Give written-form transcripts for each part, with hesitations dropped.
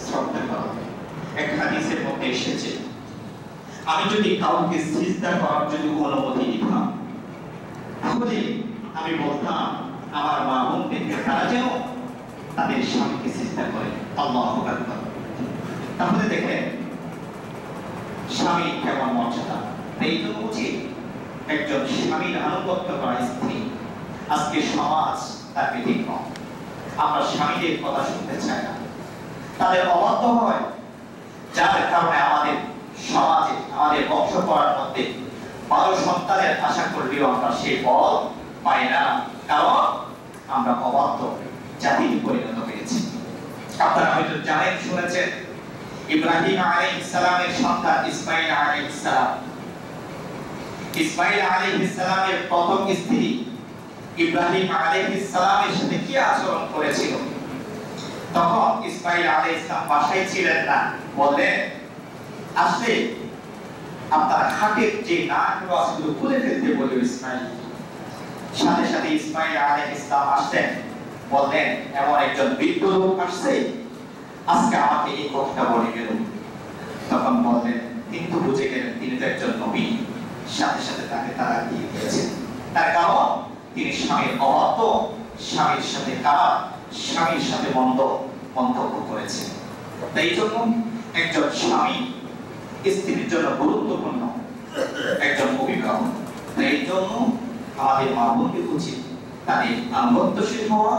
শ্রদ্ধা করা হবে। এক হাদিসের মধ্যে এসেছে, আমি যদি কাউকে সিজদা করার জন্য অনুমতি দিতাম, তাহলে আমি বলতাম আমার মা বোনদেরকে তারা যেন তাদের স্বামীকে সিজদা করে। আল্লাহু আকবার। তাহলে দেখেন স্বামী কেমন মর্যাদা। এই জন্য উচিত একজন স্বামীর আনুগত্য করা স্ত্রী। আজকে সমাজ তার ব্যতিক্রম। আমরা স্বামীদের কথা শুনতে চাই না, তাদের অবাধ্য হয়, যার কারণে আমাদের সমাজে আমাদের বংশ পড়ার মধ্যে 12 সন্তানের আশা করলেও আমরা সেই ফল পাই না, কারণ আমরা অবাধ্য জাতিতে পরিণত হয়েছি। আপনারা হয়তো জানেন, শুনেছেন, ইব্রাহিম আলাইহিস সালামের সন্তান ইসমাঈল আলাইহিস সালাম। ইসমাঈল আলাইহিস সালামের প্রথম স্ত্রী ইব্রাহিম আলাইহিস সালামের সাথে কি আচরণ করেছিল? তখন ইসমাঈল আলাইহিস সালাম বাসায় ছিলেন না, বললেন আসলে আপনার হাতের যে নাকগুলো আছে সেগুলো খুলে ফেলতে বলল ইসমাঈল। সাথে সাথে ইসমাঈল আলাইহিস সালাম আসলেন, বললেন এমন একজন বৃদ্ধ লোক আসছে, আজকে আমাকে এই কথাটা বলে গেল। তখন বললেন, কিন্তু বুঝে গেলেন তিনি তো একজন নবী। সাথে সাথে তাকে তারা দিয়ে দিয়েছেন। তার কারণ তিনি স্বামীর অবাধ্য, স্বামীর সাথে খারাপ, স্বামীর সাথে মন্দ মন্তব্য করেছেন। তাই জন্য একজন স্বামী স্ত্রীর জন্য গুরুত্বপূর্ণ একজন অভিভাবক। তাই জন্য আমাদের মা বোনকে উচিত তাদের আনুগত্যশীল হওয়া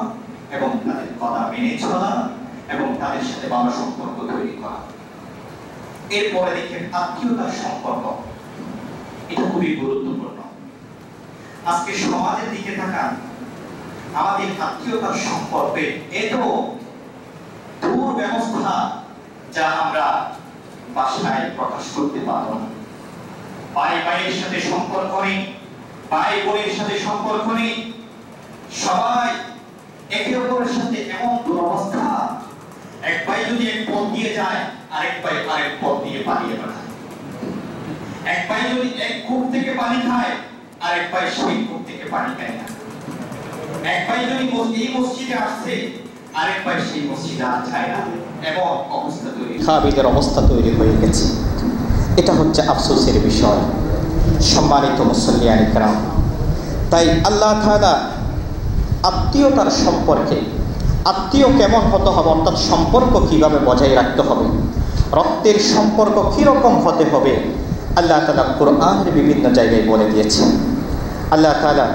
এবং তাদের কথা মেনে চলা এবং তাদের সাথে ভালো সম্পর্ক তৈরি করা। এরপরে দেখেন আত্মীয়তার সম্পর্ক, এটা খুবই গুরুত্বপূর্ণ। আজকে সমাজের দিকে তাকান, আমাদের আত্মীয়তার সম্পর্কে এত দূর ব্যবস্থা যা আমরা ভাষায় প্রকাশ করতে পারবো না। ভাই ভাইয়ের সাথে সম্পর্ক নেই, ভাই বোনের সাথে সম্পর্ক নেই, সবাই একে অপরের সাথে এমন দুরবস্থা, এক ভাই যদি এক পথ দিয়ে যায় আরেক ভাই আরেক পথ দিয়ে পালিয়ে বেড়ায়। এক ভাই যদি এক কূপ থেকে পানি খায় আরেক ভাই সেই কূপ থেকে পানি খায় না। এক ভাই যদি এই মসজিদে আসছে আরেক ভাই সেই মসজিদে আর যায় না। এবং খাবিদের অবস্থা তৈরি হয়ে গেছে। এটা হচ্ছে আফসোসের বিষয়। সম্মানিত মুসল্লিয়ান ইকরাম, তাই আল্লাহ তাআলা আত্মীয়তার সম্পর্কে, আত্মীয় কেমন হতে হবে, অর্থাৎ সম্পর্ক কিভাবে বজায় রাখতে হবে, রক্তের সম্পর্ক কিরকম হতে হবে, আল্লাহ তাআলা কোরআনের বিভিন্ন জায়গায় বলে দিয়েছেন। আল্লাহ তাআলা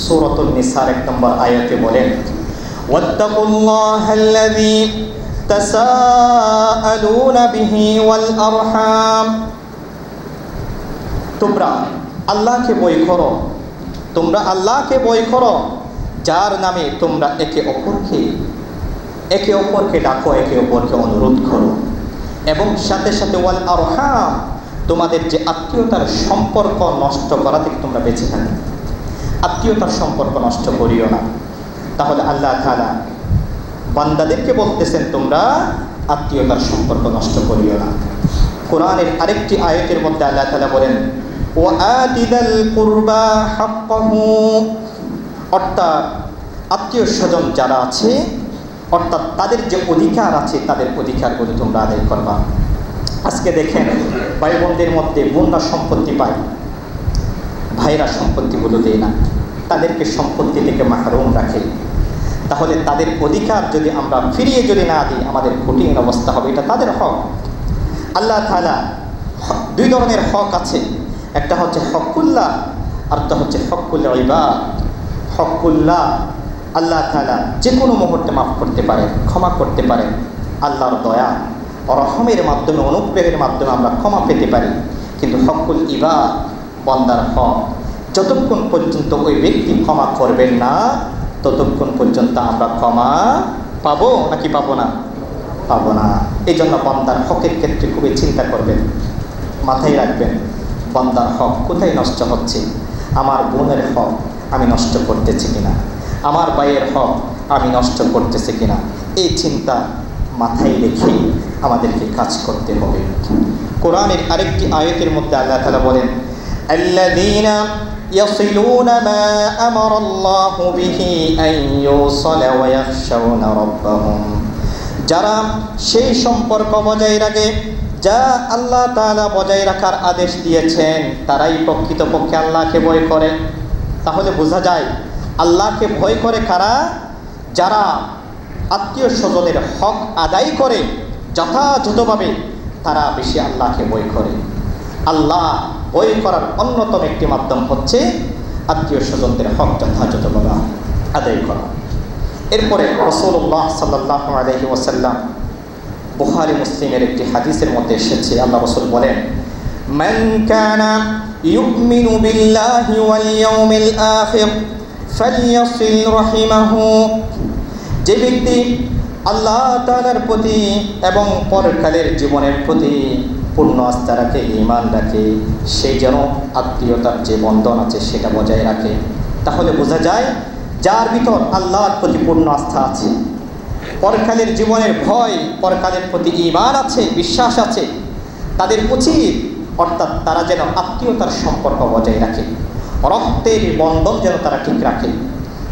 সূরাতুন নিসার 1 নম্বর আয়াতে বলেন, ওয়াত্তাকুল্লাহাল্লাযী তাসাআলুনা বিহি ওয়াল আরহাম, তোমরা আল্লাহকে ভয় করো, তোমরা আল্লাহকে ভয় করো যার নামে তোমরা একে অপরকে ডাকো, একে অপরকে অনুরোধ করো, এবং সাথে সাথে ওয়াল আরহাম, তোমাদের যে আত্মীয়তার সম্পর্ক নষ্ট করা থেকে তোমরা বেঁচে থাকো। আত্মীয়তার সম্পর্ক নষ্ট করিও না। তাহলে আল্লাহ তাআলা বান্দাদেরকে বলতেছেন তোমরা আত্মীয়তার সম্পর্ক নষ্ট করিও না। কোরআনের আরেকটি আয়াতের মধ্যে আল্লাহ তাআলা বলেন, ওয়াআতিদাল কুরবা হাক্কাহু, অর্থাৎ আত্মীয় স্বজন যারা আছে, অর্থাৎ তাদের যে অধিকার আছে তাদের অধিকারগুলো তোমরা আদায় করবা। আজকে দেখেন ভাই বোনদের মধ্যে বোনরা সম্পত্তি পায়, ভাইরা সম্পত্তিগুলো দেয় না, তাদেরকে সম্পত্তি থেকে মাহরুম রাখে। তাহলে তাদের অধিকার যদি আমরা ফিরিয়ে যদি না দিই আমাদের কঠিন অবস্থা হবে। এটা তাদের হক। আল্লাহ তাআলা 2 ধরনের হক আছে, একটা হচ্ছে হকুল্লাহ আর একটা হচ্ছে হকুল ইবাদ। হকুল্লাহ, আল্লাহ তাআলা যে কোনো মুহূর্তে মাফ করতে পারেন, ক্ষমা করতে পারেন। আল্লাহর দয়া ও রহমের মাধ্যমে, অনুগ্রহের মাধ্যমে আমরা ক্ষমা পেতে পারি। কিন্তু হকুল ইবাদ, বান্দার হক, যতক্ষণ পর্যন্ত ওই ব্যক্তি ক্ষমা করবেন না ততক্ষণ পর্যন্ত আমরা ক্ষমা পাবো নাকি পাবো না? পাবো না। এই জন্য বান্দার হকের ক্ষেত্রে খুবই চিন্তা করবেন, মাথায় রাখবেন বান্দার হক কোথায় নষ্ট হচ্ছে। আমার বোনের হক আমি নষ্ট করতেছি কিনা, আমার ভাইয়ের হক আমি নষ্ট করতেছি কিনা, এই চিন্তা মাথায় রেখে আমাদেরকে কাজ করতে হবে। কোরআনের আরেকটি আয়াতের মধ্যে আল্লাহ তাআলা বলেন, আল্লাযীনা ইয়াসিলুনা মা আমারাল্লাহু বিহি আন ইউসালা ওয়া ইয়াখশাউনা রাব্বাহুম যারা সেই সম্পর্ক বজায় রাখে যা আল্লাহ তাআলা বজায় রাখার আদেশ দিয়েছেন, তারাই প্রকৃতপক্ষে আল্লাহকে ভয় করে। তাহলে বোঝা যায় আল্লাহকে ভয় করে কারা? যারা আত্মীয় স্বজনের হক আদায় করে যথাযথভাবে, তারা বেশি আল্লাহকে ভয় করে। আল্লাহ ভয় করার অন্যতম একটি মাধ্যম হচ্ছে আত্মীয় স্বজনদের হক যথাযথভাবে আদায় করা। এরপরে রাসূলুল্লাহ সাল্লাল্লাহু আলাইহি ওয়াসাল্লাম, বুখারী মুসলিমের একটি হাদিসের মধ্যে এসেছে, আল্লাহ রাসূল বলেন, মান কানা ইউমিনু বিল্লাহি ওয়াল ইয়াউমিল আখির ফালইয়াসিল রাহিমাহু। যে ব্যক্তি আল্লাহ তাআলার প্রতি এবং পরকালের জীবনের প্রতি পূর্ণ আস্থা রাখে, ঈমান রাখে, সে যেন আত্মীয়তার যে বন্ধন আছে সেটা বজায় রাখে। তাহলে বোঝা যায় যার ভিতর আল্লাহর প্রতি পূর্ণ আস্থা আছে, পরকালের জীবনের ভয়, পরকালের প্রতি ঈমান আছে, বিশ্বাস আছে, তাদের উচিত অর্থাৎ তারা যেন আত্মীয়তার সম্পর্ক বজায় রাখে, রক্তের বন্ধন যেন তারা ঠিক রাখে।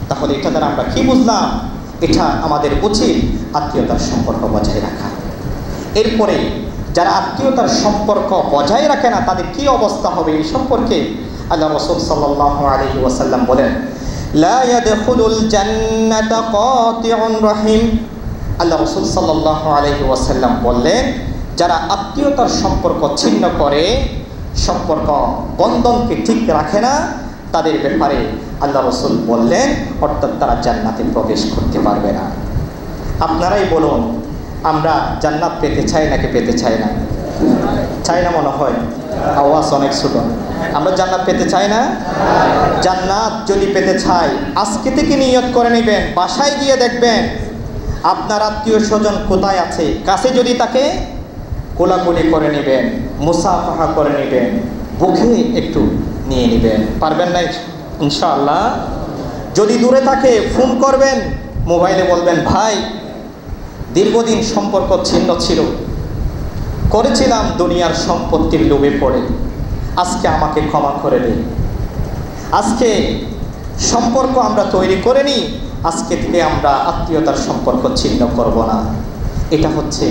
তাহলে এটা দ্বারা আমরা কি বুঝলাম? এটা আমাদের উচিত আত্মীয়তার সম্পর্ক বজায় রাখা। এরপরে যারা আত্মীয়তার সম্পর্ক বজায় রাখে না, তাদের কি অবস্থা হবে এই সম্পর্কে আল্লাহ রাসূল সাল্লাল্লাহু আলাইহি ওয়াসাল্লাম বলেন, লা ইয়াদখুলুল জান্নাতা কাতিউন রহিম। আল্লাহ রাসূল সাল্লাল্লাহু আলাইহি ওয়াসাল্লাম বললেন, যারা আত্মীয়তার সম্পর্ক ছিন্ন করে, সম্পর্ক বন্ধনকে ঠিক রাখে না, তাদের ব্যাপারে আল্লাহ রাসূল বললেন অর্থাৎ তারা জান্নাতে প্রবেশ করতে পারবে না। আপনারাই বলুন, আমরা জান্নাত পেতে চাই নাকি পেতে চাই না? চাই না মনে হয়, আওয়াজ অনেক ছোট। আমরা জান্নাত পেতে চাই না? জান্নাত যদি পেতে চাই আজকে থেকে নিয়ত করে নেবেন, বাসায় গিয়ে দেখবেন আপনার আত্মীয় স্বজন কোথায় আছে, কাছে যদি তাকে কোলাকুলি করে নেবেন, মুসাফাহা করে নেবেন, বুকে একটু নিয়ে নেবেন। পারবেন না ইনশাআল্লাহ? যদি দূরে থাকে ফোন করবেন, মোবাইলে বলবেন, ভাই দীর্ঘদিন সম্পর্ক ছিন্ন ছিল, করেছিলাম দুনিয়ার সম্পত্তির লোভে পড়ে, আজকে আমাকে ক্ষমা করে দিন। আজকে সম্পর্ক আমরা তৈরি করে নিই, আজকে থেকে আমরা আত্মীয়তার সম্পর্ক ছিন্ন করব না। এটা হচ্ছে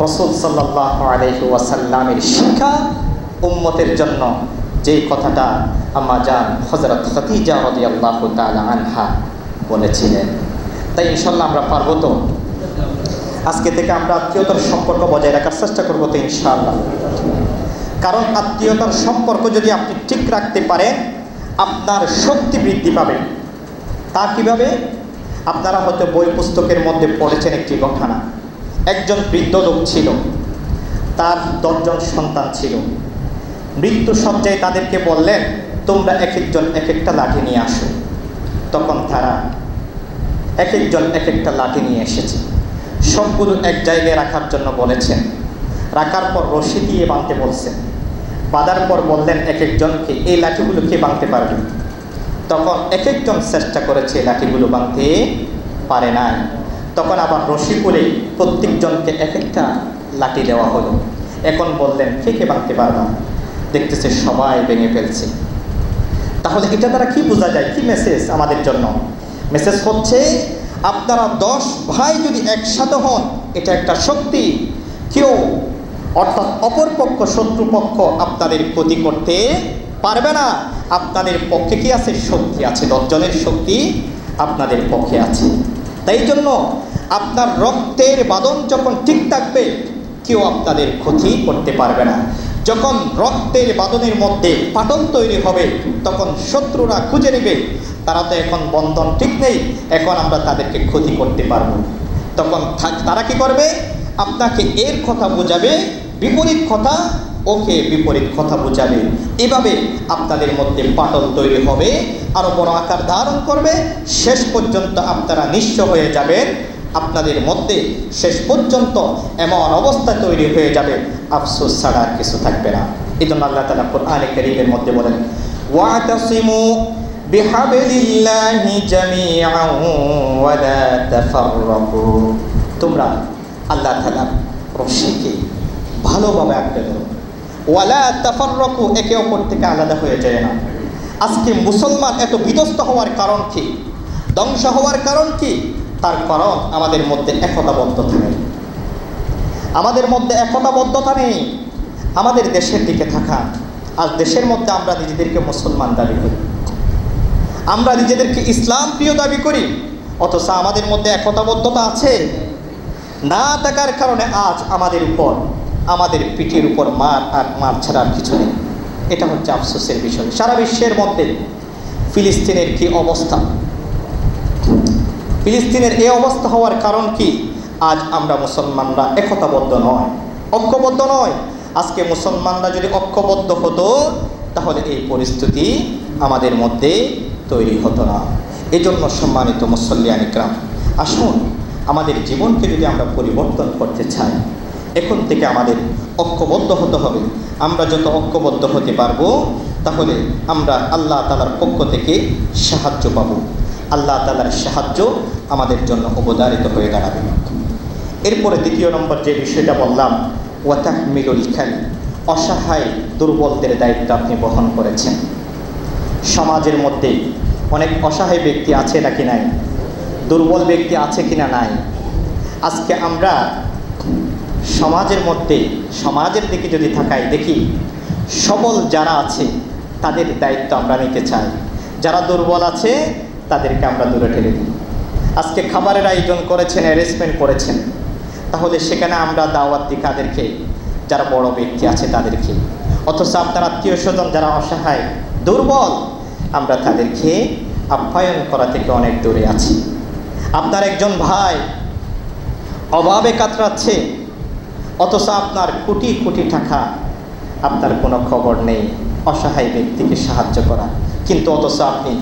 রাসূল সাল্লাল্লাহু আলাইহি ওয়াসাল্লামের শিক্ষা উম্মতের জন্য, যেই কথাটা আম্মা জান হযরত খাদিজা রাদিয়াল্লাহু তাআলা আনহা বলেছিলেন। তাই ইনশাআল্লাহ আমরা পারবো তো? আজকে থেকে আমরা আত্মীয়তার সম্পর্ক বজায় রাখার চেষ্টা করবো তো ইনশাআল্লাহ। কারণ আত্মীয়তার সম্পর্ক যদি আপনি ঠিক রাখতে পারেন, আপনার শক্তি বৃদ্ধি পাবে। তা কিভাবে? আপনারা হয়তো বই পুস্তকের মধ্যে পড়েছেন একটি ঘটনা। একজন বৃদ্ধ লোক ছিল, তার 10 জন সন্তান ছিল। মৃত্যু সজ্জায় তাদেরকে বললেন, তোমরা এক একজন এক একটা লাঠি নিয়ে আসো। তখন তারা এক একজন এক একটা লাঠি নিয়ে এসেছে। সবগুলো এক জায়গায় রাখার জন্য বলেছেন। রাখার পর রশি দিয়ে বাঁধতে বলছেন। বাঁধার পর বললেন এক একজনকে, এই লাঠিগুলো কে বাঁধতে পারবে? তখন এক একজন চেষ্টা করেছে, লাঠিগুলো বাঁধতে পারে নাই। তখন আবার রশি করে প্রত্যেকজনকে এক একটা লাঠি দেওয়া হলো। এখন বললেন, কে কে বাঁধতে পারবা? দেখতেছে সবাই ভেঙে ফেলছে। তাহলে এটা দ্বারা কি বোঝা যায়, কি মেসেজ আমাদের জন্য? মেসেজ হচ্ছে আপনারা 10 ভাই যদি একসাথে হন, এটা একটা শক্তি। কেউ অর্থাৎ অপরপক্ষ শত্রুপক্ষ আপনাদের ক্ষতি করতে পারবে না। আপনাদের পক্ষে কি আছে? শক্তি আছে। 10 জনের শক্তি আপনাদের পক্ষে আছে। তাই জন্য আপনার রক্তের বাঁধন যখন ঠিক থাকবে, কেউ আপনাদের ক্ষতি করতে পারবে না। যখন রক্তের বাঁধনের মধ্যে ফাটল তৈরি হবে, তখন শত্রুরা খুঁজে নেবে, তারা তো এখন বন্ধন ঠিক নেই, এখন আমরা তাদেরকে ক্ষতি করতে পারবো। তখন তারা কি করবে? আপনাকে এর কথা বোঝাবে, বিপরীত কথা ওকে বিপরীত কথা বোঝাবে। এভাবে আপনাদের মধ্যে ফাটল তৈরি হবে, আরও বড় আকার ধারণ করবে। শেষ পর্যন্ত আপনারা নিঃস্ব হয়ে যাবেন। আপনাদের মধ্যে শেষ পর্যন্ত এমন অবস্থা তৈরি হয়ে যাবে, আফসোস ছাড়া আর কিছু থাকবে না। এই জন্য আল্লাহ তাআলা কোরআনে কারীমের মধ্যে বলেন, ওয়াতাসিমু বিহাবলিল্লাহি জামিআন ওয়া লা তাফাররাকু। তোমরা আল্লাহ তাআলার রশিকে ভালোভাবে আঁকড়ে ধরো, ওয়া লা তাফাররাকু, একে অপর থেকে আলাদা হয়ে যায় না। আজকে মুসলমান এত বিধ্বস্ত হওয়ার কারণ কি? ধ্বংস হওয়ার কারণ কি? তার কারণ আমাদের মধ্যে একতাবদ্ধতা নেই। আমাদের মধ্যে একতাবদ্ধতা নেই। আমাদের দেশের দিকে থাকা, আর দেশের মধ্যে আমরা নিজেদেরকে মুসলমান দাবি করি, আমরা নিজেদেরকে ইসলাম প্রিয় দাবি করি, অথচ আমাদের মধ্যে একতাবদ্ধতা আছে না থাকার কারণে আজ আমাদের উপর, আমাদের পিঠের উপর মার আর মার ছাড়া আর কিছু নেই। এটা হচ্ছে আফসোসের বিষয়। সারা বিশ্বের মধ্যে ফিলিস্তিনের কি অবস্থা, ফিলিস্তিনের এই অবস্থা হওয়ার কারণ কি? আজ আমরা মুসলমানরা একতাবদ্ধ নয়, ঐক্যবদ্ধ নয়। আজকে মুসলমানরা যদি ঐক্যবদ্ধ হতো তাহলে এই পরিস্থিতি আমাদের মধ্যে তৈরি হতো না। এজন্য সম্মানিত মুসল্লিয়ান ইকরাম, আসুন আমাদের জীবনকে যদি আমরা পরিবর্তন করতে চাই, এখন থেকে আমাদের ঐক্যবদ্ধ হতে হবে। আমরা যত ঐক্যবদ্ধ হতে পারবো তাহলে আমরা আল্লাহ তাআলার পক্ষ থেকে সাহায্য পাব। আল্লাহ তাআলার সাহায্য আমাদের জন্য অবধারিত হয়ে দাঁড়াবে। এরপরে দ্বিতীয় নম্বর যে বিষয়টা বললাম, ওয়াতাহমিলুল কাল, অসহায় দুর্বলদের দায়িত্ব আপনি বহন করেছেন। সমাজের মধ্যে অনেক অসহায় ব্যক্তি আছে নাকি নাই? দুর্বল ব্যক্তি আছে কিনা নাই? আজকে আমরা সমাজের মধ্যে, সমাজের দিকে যদি তাকাই দেখি, সবল যারা আছে তাদের দায়িত্ব আমরা নিতে চাই, যারা দুর্বল আছে তাদেরকে আমরা দূরে ঠেলে দিই। আজকে খাবারের আয়োজন করেছেন, অ্যারেঞ্জমেন্ট করেছেন, তাহলে সেখানে আমরা দাওয়াত দিই কাদেরকে? যারা বড় ব্যক্তি আছে তাদেরকে। অথচ আপনার আত্মীয় স্বজন যারা অসহায় দুর্বল, আমরা তাদেরকে আপ্যায়ন করা থেকে অনেক দূরে আছি। আপনার একজন ভাই অভাবে কাতরাচ্ছে, অথচ আপনার কোটি কোটি টাকা, আপনার কোনো খবর নেই অসহায় ব্যক্তিকে সাহায্য করা, কিন্তু অথচ আপনি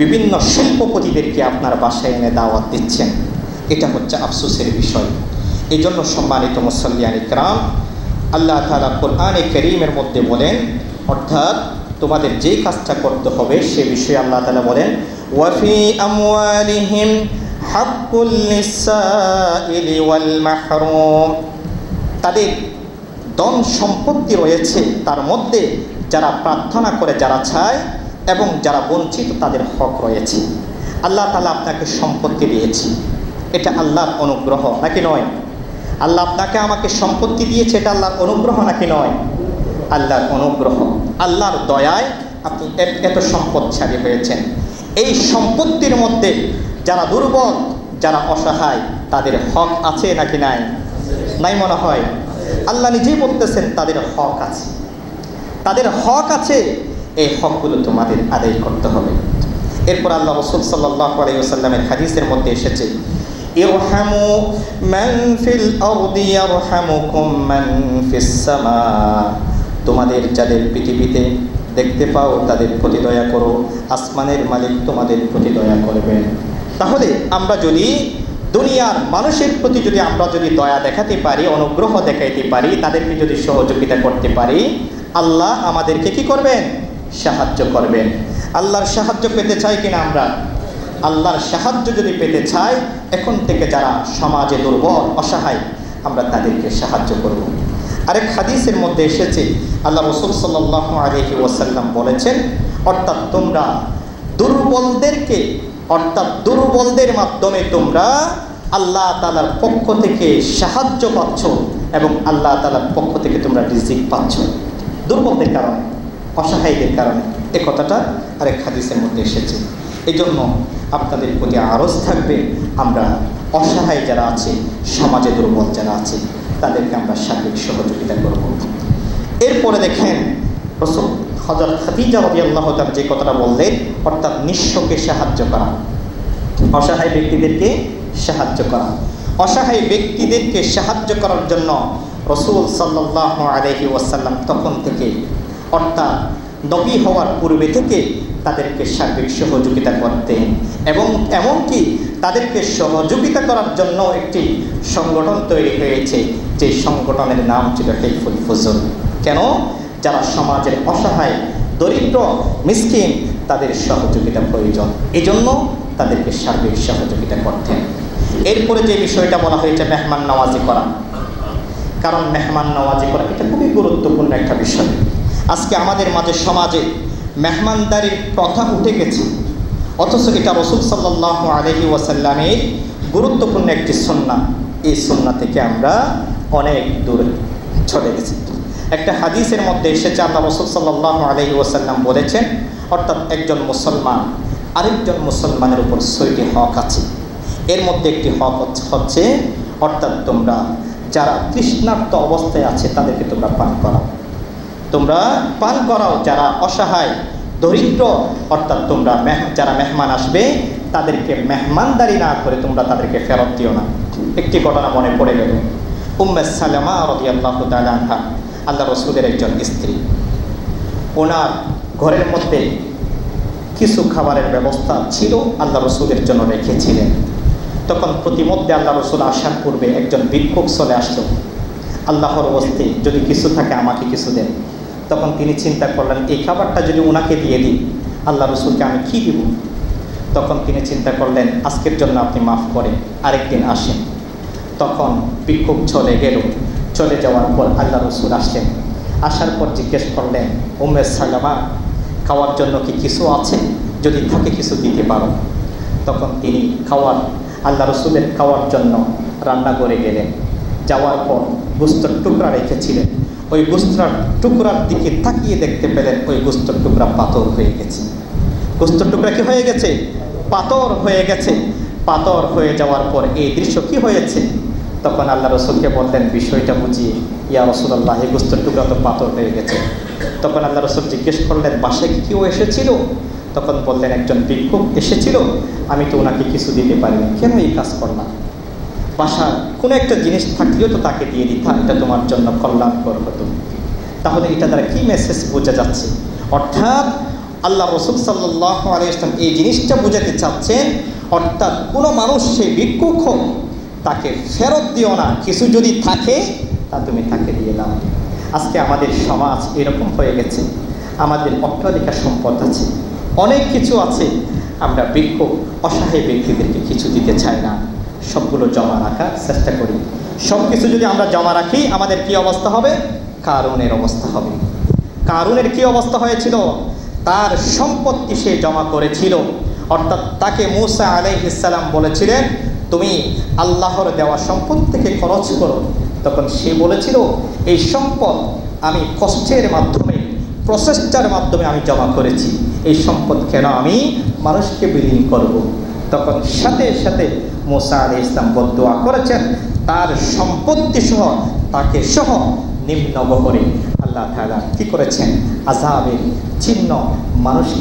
বিভিন্ন শিল্পপতিদেরকে আপনার বাসায় এনে দাওয়াত দিচ্ছেন। এটা হচ্ছে আফসোসের বিষয়। এই জন্য সম্মানিত মুসল্লিয়ান ইকরাম, আল্লাহ তাআলা কোরআনে কারীমের মধ্যে বলেন, অর্থাৎ তোমাদের যে কাজটা করতে হবে সে বিষয়ে আল্লাহ তাআলা বলেন, ওয়াফি আমওয়ালিহিম হাক্কুল লিসাইলি ওয়াল মাহরুম, তাদের ধন সম্পত্তি রয়েছে, তার মধ্যে যারা প্রার্থনা করে, যারা চায় এবং যারা বঞ্চিত তাদের হক রয়েছে। আল্লাহ তাআলা আপনাকে সম্পত্তি দিয়েছে, এটা আল্লাহর অনুগ্রহ নাকি নয়? আল্লাহ আপনাকে আমাকে সম্পত্তি দিয়েছে, এটা আল্লাহর অনুগ্রহ নাকি নয়? আল্লাহর অনুগ্রহ, আল্লাহর দয়ায় আপনি এত সম্পদশালী হয়েছেন। এই সম্পত্তির মধ্যে যারা দুর্বল, যারা অসহায়, তাদের হক আছে নাকি নাই? নাই মনে হয়। আল্লাহ নিজেই বলতেছেন তাদের হক আছে, তাদের হক আছে। এই হকগুলো তোমাদের আদায় করতে হবে। এরপর আল্লাহ রাসূল সাল্লাল্লাহু আলাইহি ওয়াসাল্লামের হাদিসের মধ্যে এসেছে, ইরহামু মান ফিল আরদি ইয়ারহামুকুম মান ফিস সামা, তোমাদের যাদের পৃথিবীতে দেখতে পাও তাদের প্রতি দয়া করো, আসমানের মালিক তোমাদের প্রতি দয়া করবেন। তাহলে আমরা যদি দুনিয়ার মানুষের প্রতি যদি আমরা যদি দয়া দেখাতে পারি, অনুগ্রহ দেখাইতে পারি, তাদেরকে যদি সহযোগিতা করতে পারি, আল্লাহ আমাদেরকে কি করবেন? সাহায্য করবেন। আল্লাহর সাহায্য পেতে চাই কিনা আমরা? আল্লাহর সাহায্য যদি পেতে চাই, এখন থেকে যারা সমাজে দুর্বল অসহায়, আমরা তাদেরকে সাহায্য করব। আরেক হাদিসের মধ্যে এসেছে, আল্লাহ রাসূল সাল্লাল্লাহু আলাইহি ওয়াসাল্লাম বলেছেন, অর্থাৎ তোমরা দুর্বলদেরকে, অর্থাৎ দুর্বলদের মাধ্যমে তোমরা আল্লাহ তাআলার পক্ষ থেকে সাহায্য পাচ্ছ এবং আল্লাহ তাআলার পক্ষ থেকে তোমরা রিজিক পাচ্ছ। দুর্বলদের কারণে, অসহায়দের কারণে, এই কথাটা আরেক হাদিসের মধ্যে এসেছে। এই জন্য আপনাদের প্রতি আরজ থাকবে, আমরা অসহায় যারা আছে, সমাজে দুর্বল যারা আছে, তাদেরকে আমরা সার্বিক সহযোগিতা করব। এরপরে দেখেন রাসূল হযরত খাদিজা রাদিয়াল্লাহু তাআলা যে কথাটা বললেন, অর্থাৎ নিঃস্বকে সাহায্য করা, অসহায় ব্যক্তিদেরকে সাহায্য করা। অসহায় ব্যক্তিদেরকে সাহায্য করার জন্য রাসূল সাল্লাল্লাহু আলাইহি ওয়াসাল্লাম তখন থেকে, অর্থাৎ নবী হওয়ার পূর্বে থেকে তাদেরকে সার্বিক সহযোগিতা করতেন এবং এমনকি তাদেরকে সহযোগিতা করার জন্য একটি সংগঠন তৈরি হয়েছে, যে সংগঠনের নাম ছিল হিলফুল ফুজুল। কেন? যারা সমাজের অসহায়, দরিদ্র, মিসকিন, তাদের সহযোগিতা প্রয়োজন, এই জন্য তাদেরকে সার্বিক সহযোগিতা করতেন। এরপরে যে বিষয়টা বলা হয়েছে মেহমান নওয়াজি করা, কারণ মেহমান নওয়াজি করা এটা খুবই গুরুত্বপূর্ণ একটা বিষয়। আজকে আমাদের মাঝে সমাজে মেহমানদারির প্রথা উঠে গেছে, অথচ এটা রাসূল সাল্লাল্লাহু আলাইহি ওয়াসাল্লামের গুরুত্বপূর্ণ একটি সুন্নাহ। এই সুন্নাহ থেকে আমরা অনেক দূরে চলে গেছি। একটা হাদিসের মধ্যে এসেছে, আল্লাহ রাসূল সাল্লাল্লাহু আলাইহি ওয়াসাল্লাম বলেছেন, অর্থাৎ একজন মুসলমান আরেকজন মুসলমানের উপর 6টি হক আছে। এর মধ্যে একটি হক হচ্ছে অর্থাৎ তোমরা যারা তৃষ্ণার্ত অবস্থায় আছে তাদেরকে তোমরা পান করাও। তোমরা পান করাও যারা অসহায় দরিদ্র, অর্থাৎ তোমরা যারা মেহমান আসবে তাদেরকে মেহমানদারি না করে তোমরা তাদেরকে ফেরত দিও না। একটি ঘটনা মনে পড়ে গেল। উম্মে সালামা রাদিয়াল্লাহু তাআলা আনহা, আল্লাহ রাসূলের একজন স্ত্রী। ওনার ঘরের মধ্যে কিছু খাবারের ব্যবস্থা ছিল, আল্লাহ রাসূলের জন্য রেখেছিলেন। তখন প্রতিমধ্যে আল্লাহ রাসূল আসার পূর্বে একজন ভিক্ষুক চলে আসলো, আল্লাহর ওয়াস্তে যদি কিছু থাকে আমাকে কিছু দেন। তখন তিনি চিন্তা করলেন, এই খাবারটা যদি ওনাকে দিয়ে দিই আল্লাহ রাসূলকে আমি কী দিব। তখন তিনি চিন্তা করলেন, আজকের জন্য আপনি মাফ করেন, আরেকদিন আসেন। তখন ভিক্ষুক চলে গেল। চলে যাওয়ার পর আল্লাহ রাসূল আসলেন। আসার পর জিজ্ঞেস করলেন, উম্মে সালামা, খাওয়ার জন্য কি কিছু আছে? যদি থাকে কিছু দিতে পারো। তখন তিনি আল্লাহ রাসূলের খাওয়ার জন্য রান্না করে গেলেন। যাওয়ার পর গোস্তের টুকরা রেখেছিলেন। ওই গোস্তের টুকরার দিকে তাকিয়ে দেখতে পেলেন ওই গোস্তের টুকরা পাথর হয়ে গেছে। গোস্তের টুকরা কি হয়ে গেছে? পাথর হয়ে গেছে। পাথর হয়ে যাওয়ার পর এই দৃশ্য কি হয়েছে? তখন আল্লাহ রাসূলকে বললেন বিষয়টা বুঝিয়ে, ইয়া রাসূলুল্লাহ, এই গোস্তের টুকরা তো পাথর হয়ে গেছে। তখন আল্লাহ রাসূল জিজ্ঞেস করলেন, বাসায় কি কেউ এসেছিল? তখন বললেন, একজন ভিক্ষুক এসেছিল, আমি তো ওনাকে কিছু দিতে পারিনি। কেন এই কাজ করলাম? বাসায় কোনো একটা জিনিস থাকলেও তো তাকে দিয়ে দিতাম, এটা তোমার জন্য কল্যাণকর হতো। তাহলে এটা দ্বারা কি মেসেজ বোঝা যাচ্ছে? অর্থাৎ আল্লাহ রাসূল সাল্লাল্লাহু আলাইহি ওয়াসাল্লাম এই জিনিসটা বোঝাতে চাচ্ছেন, অর্থাৎ কোনো মানুষ সেই ভিক্ষুক হোক তাকে ফেরত দিও না, কিছু যদি থাকে তা তুমি তাকে দিয়ে দাও। আজকে আমাদের সমাজ এরকম হয়ে গেছে, আমাদের অট্টালিকা সম্পদ আছে, অনেক কিছু আছে, আমরা ভিক্ষুক অসহায় ব্যক্তিদেরকে কিছু দিতে চাই না, সবগুলো জমা রাখার চেষ্টা করি। সব কিছু যদি আমরা জমা রাখি আমাদের কি অবস্থা হবে? কারুনের অবস্থা হবে। কারুনের কি অবস্থা হয়েছিল? তার সম্পত্তি সে জমা করেছিল, অর্থাৎ তাকে মূসা আলাইহিস সালাম বলেছিলেন তুমি আল্লাহর দেওয়া সম্পদ থেকে খরচ করো। তখন সে বলেছিল এই সম্পদ আমি কষ্টের মাধ্যমে, প্রচেষ্টার মাধ্যমে আমি জমা করেছি, এই সম্পদ কেন আমি মানুষকে বিলীন করব। তখন সাথে সাথে মূসা আলাইহিস সালাম বদদুয়া করেছেন, তার সম্পত্তি সহ তাকে সহ নিম্নবহরে আল্লাহ তাআলা কি করেছেন? আযাবের চিহ্ন মানুষ